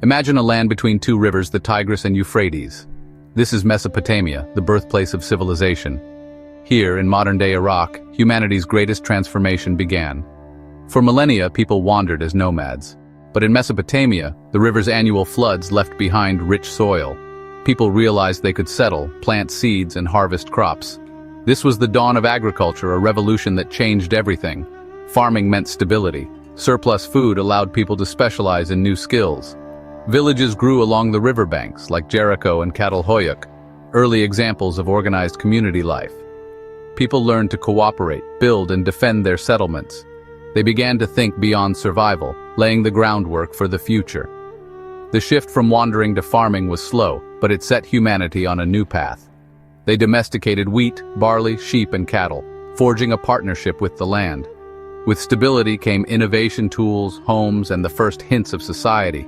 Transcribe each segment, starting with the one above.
Imagine a land between two rivers, the Tigris and Euphrates. This is Mesopotamia, the birthplace of civilization. Here, in modern-day Iraq, humanity's greatest transformation began. For millennia, people wandered as nomads. But in Mesopotamia, the river's annual floods left behind rich soil. People realized they could settle, plant seeds, and harvest crops. This was the dawn of agriculture, a revolution that changed everything. Farming meant stability. Surplus food allowed people to specialize in new skills. Villages grew along the riverbanks, like Jericho and Catalhoyuk, early examples of organized community life. People learned to cooperate, build, and defend their settlements. They began to think beyond survival, laying the groundwork for the future. The shift from wandering to farming was slow, but it set humanity on a new path. They domesticated wheat, barley, sheep, and cattle, forging a partnership with the land. With stability came innovation tools, homes, and the first hints of society.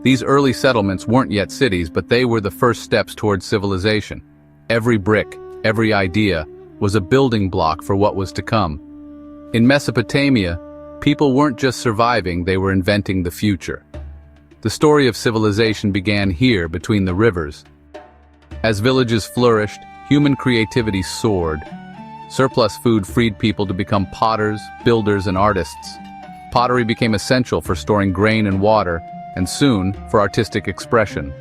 These early settlements weren't yet cities, but they were the first steps towards civilization. Every brick, every idea, was a building block for what was to come. In Mesopotamia, people weren't just surviving, they were inventing the future. The story of civilization began here, between the rivers. As villages flourished, human creativity soared. Surplus food freed people to become potters, builders, and artists. Pottery became essential for storing grain and water, and soon for artistic expression.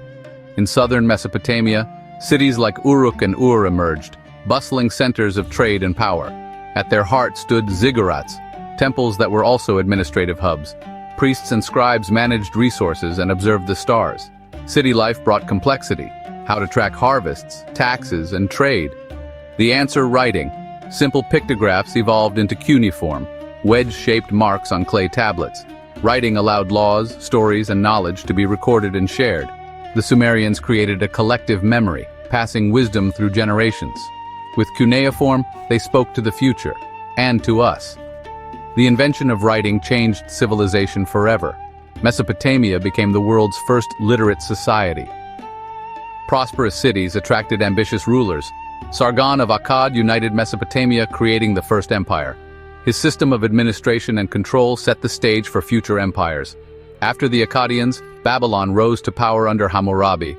In southern Mesopotamia, cities like Uruk and Ur emerged, bustling centers of trade and power. At their heart stood ziggurats, temples that were also administrative hubs. Priests and scribes managed resources and observed the stars. City life brought complexity, how to track harvests, taxes, and trade. The answer: writing. Simple pictographs evolved into cuneiform, wedge-shaped marks on clay tablets. Writing allowed laws, stories, and knowledge to be recorded and shared. The Sumerians created a collective memory, passing wisdom through generations. With cuneiform, they spoke to the future, and to us. The invention of writing changed civilization forever. Mesopotamia became the world's first literate society. Prosperous cities attracted ambitious rulers. Sargon of Akkad united Mesopotamia, creating the first empire. His system of administration and control set the stage for future empires. After the Akkadians, Babylon rose to power under Hammurabi.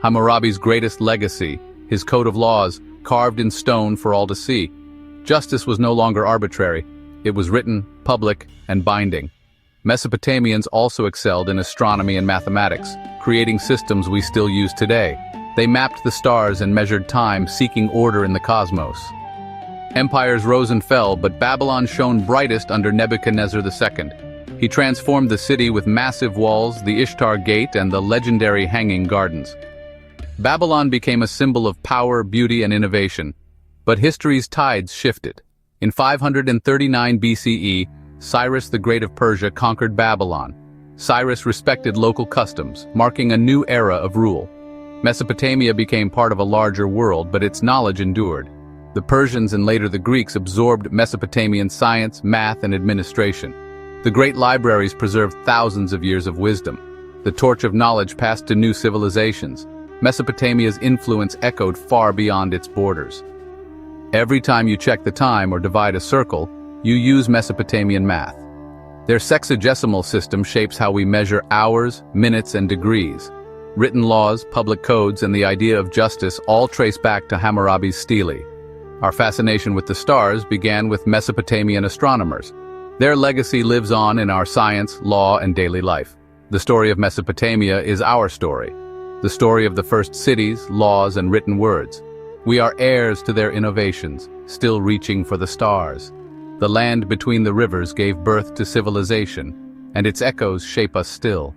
Hammurabi's greatest legacy, his code of laws, carved in stone for all to see. Justice was no longer arbitrary. It was written, public, and binding. Mesopotamians also excelled in astronomy and mathematics, creating systems we still use today. They mapped the stars and measured time, seeking order in the cosmos. Empires rose and fell, but Babylon shone brightest under Nebuchadnezzar II. He transformed the city with massive walls, the Ishtar Gate, and the legendary Hanging Gardens. Babylon became a symbol of power, beauty, and innovation. But history's tides shifted. In 539 BCE, Cyrus the Great of Persia conquered Babylon. Cyrus respected local customs, marking a new era of rule. Mesopotamia became part of a larger world, but its knowledge endured. The Persians and later the Greeks absorbed Mesopotamian science, math, and administration. The great libraries preserved thousands of years of wisdom. The torch of knowledge passed to new civilizations. Mesopotamia's influence echoed far beyond its borders. Every time you check the time or divide a circle, you use Mesopotamian math. Their sexagesimal system shapes how we measure hours, minutes, and degrees. Written laws, public codes, and the idea of justice all trace back to Hammurabi's stele. Our fascination with the stars began with Mesopotamian astronomers. Their legacy lives on in our science, law, and daily life. The story of Mesopotamia is our story. The story of the first cities, laws, and written words. We are heirs to their innovations, still reaching for the stars. The land between the rivers gave birth to civilization, and its echoes shape us still.